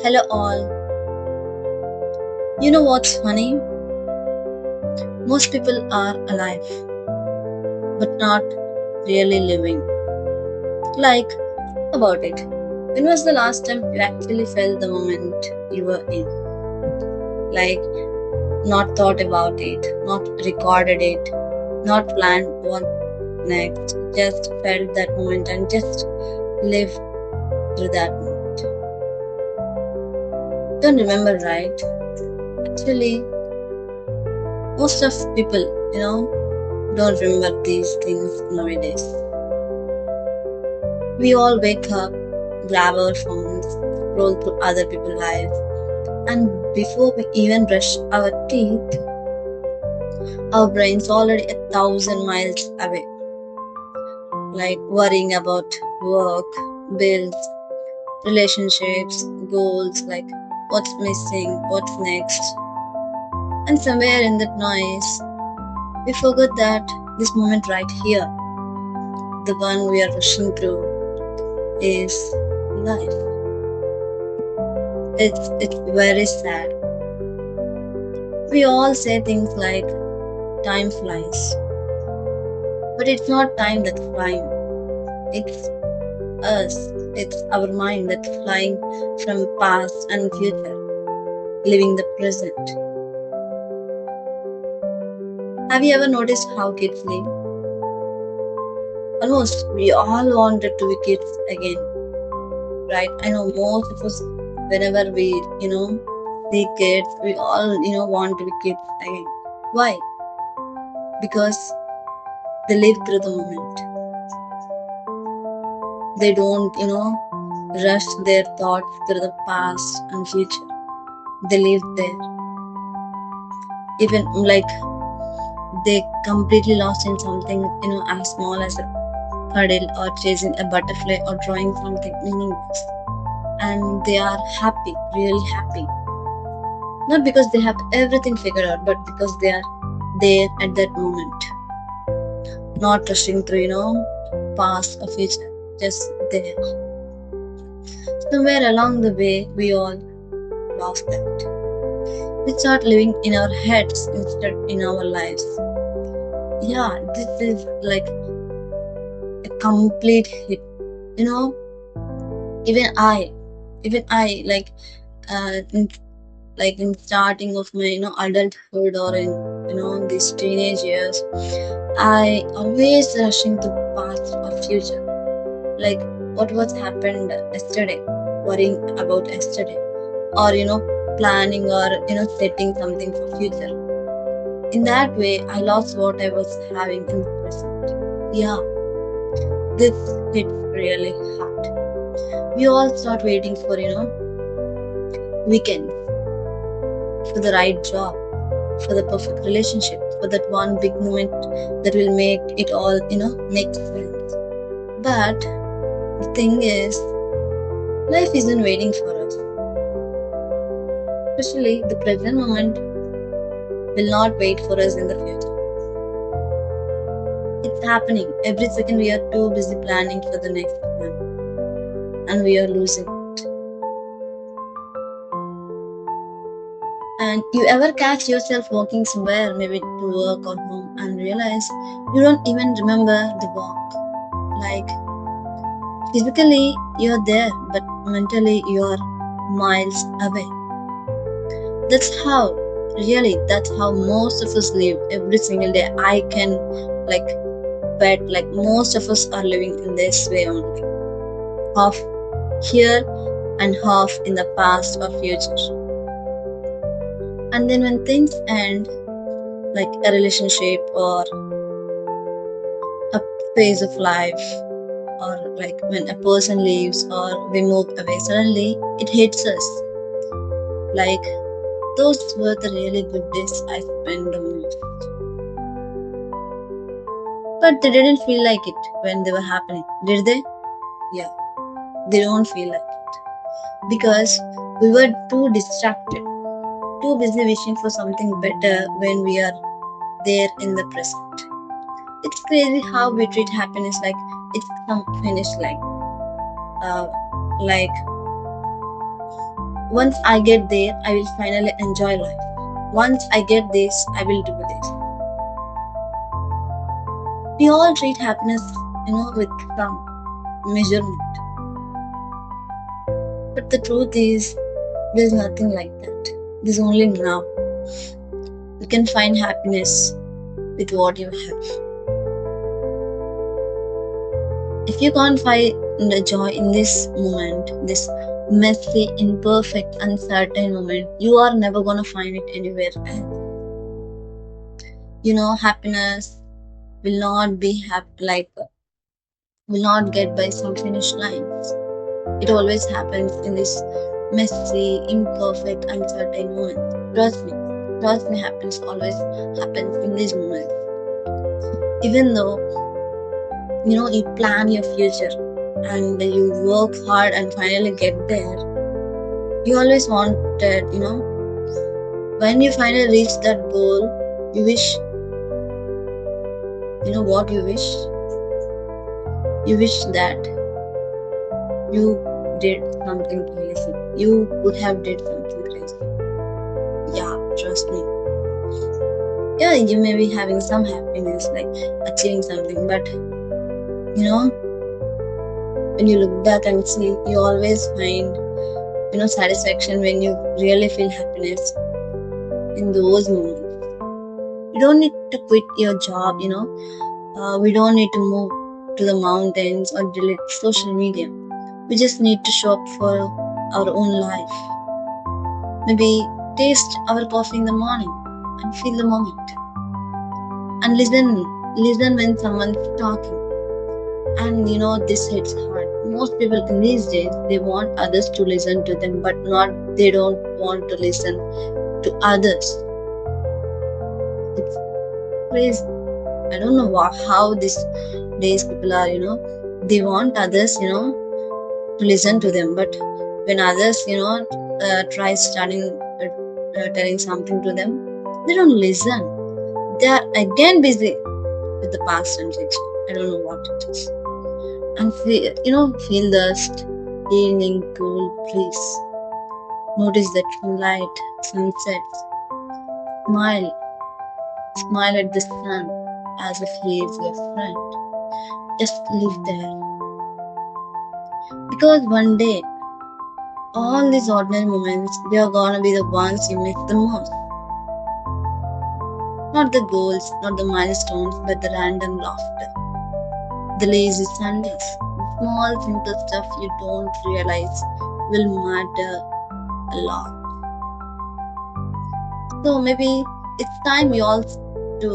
Hello, all. You know what's funny? Most people are alive, but not really living. Like, about it. When was the last time you actually felt the moment you were in? Like, not thought about it, not recorded it, not planned what next, just felt that moment and just lived through that moment. Don't remember, right? Actually, most of people, don't remember these things nowadays. We all wake up, grab our phones, scroll through other people's lives, and before we even brush our teeth, our brain's already 1,000 miles away, like worrying about work, bills, relationships, goals, like what's missing, what's next. And somewhere in that noise, we forgot that this moment right here, the one we are rushing through, is life. It's very sad. We all say things like time flies, but it's not time that's flying. It's us. It's our mind that's flying from past and future, living the present. Have you ever noticed how kids live? Almost we all wanted to be kids again, right? I know most of us, whenever we, see kids, we all, want to be kids again. Why? Because they live through the moment. They don't, rush their thoughts through the past and future. They live there. Even like they completely lost in something, as small as a puddle or chasing a butterfly or drawing something meaningless. And they are happy, really happy. Not because they have everything figured out, but because they are there at that moment. Not rushing through, past or future. Just there. Somewhere along the way, we all lost that. We start living in our heads instead in our lives. Yeah, this is like a complete hit. You know, even I in starting of my adulthood or in these teenage years, I always rushing to past or future. Like what was happened yesterday, worrying about yesterday, or planning or setting something for future. In that way, I lost what I was having in the present. Yeah, this hits really hard. We all start waiting for weekends, for the right job, for the perfect relationship, for that one big moment that will make it all make sense. But the thing is, life isn't waiting for us. Especially the present moment will not wait for us in the future. It's happening. Every second we are too busy planning for the next one. And we are losing it. And you ever catch yourself walking somewhere, maybe to work or home, and realize you don't even remember the walk? Like, physically you're there, but mentally you're miles away. That's how most of us live every single day. I can bet most of us are living in this way only. Half here and half in the past or future. And then when things end, like a relationship or a phase of life, or like when a person leaves or we move away, suddenly it hits us. Like those were the really good days I spent the most. But they didn't feel like it when they were happening, did they? Yeah, they don't feel like it. Because we were too distracted, too busy wishing for something better when we are there in the present. It's crazy how we treat happiness like it's some finished line. Like Once I get there, I will finally enjoy life. Once I get this, I will do this. We all treat happiness, with some measurement. But the truth is, there's nothing like that. There's only now. You can find happiness with what you have. If you can't find the joy in this moment, this messy, imperfect, uncertain moment, you are never gonna find it anywhere else. Happiness will not be will not get by some finish lines. It always happens in this messy, imperfect, uncertain moment. Trust me, happiness always happens in these moments. Even though you plan your future and you work hard and finally get there, you always wanted, when you finally reach that goal, you wish, what you wish? You wish that you did something crazy. You could have did something crazy. Yeah, trust me. Yeah, you may be having some happiness, like achieving something, but when you look back and see, you always find, satisfaction when you really feel happiness in those moments. You don't need to quit your job, we don't need to move to the mountains or delete social media. We just need to show up for our own life. Maybe taste our coffee in the morning and feel the moment. And listen when someone's talking. And this hits hard. Most people in these days, they want others to listen to them, but they don't want to listen to others. It's crazy. I don't know how these days people are, they want others, to listen to them, but when others, try telling something to them, they don't listen. They are again busy with the past and future. I don't know what it is. And feel the evening cool breeze. Notice the twilight, sunsets. Smile at the sun as if he is your friend. Just live there. Because one day, all these ordinary moments, they are gonna be the ones you miss the most. Not the goals, not the milestones, but the random laughter. The lazy Sundays, the small simple stuff you don't realize will matter a lot. So maybe it's time we all to,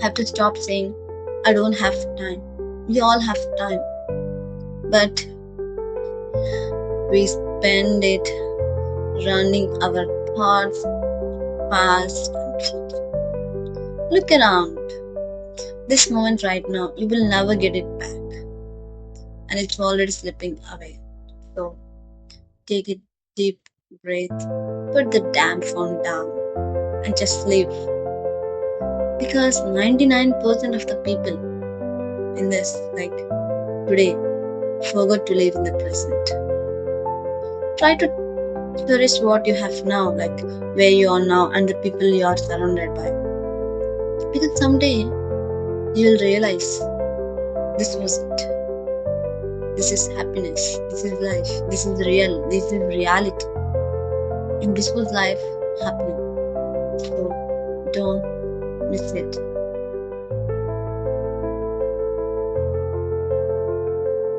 have to stop saying, I don't have time. We all have time. But we spend it running our thoughts past and future. Look around. This moment right now, you will never get it back. And it's already slipping away. So take a deep breath, put the damn phone down, and just live. Because 99% of the people in this, today, forgot to live in the present. Try to cherish what you have now, like where you are now and the people you are surrounded by. Because someday you will realize this was it. This is happiness. This is life. This is real. This is reality. And this was life happening. So don't miss it.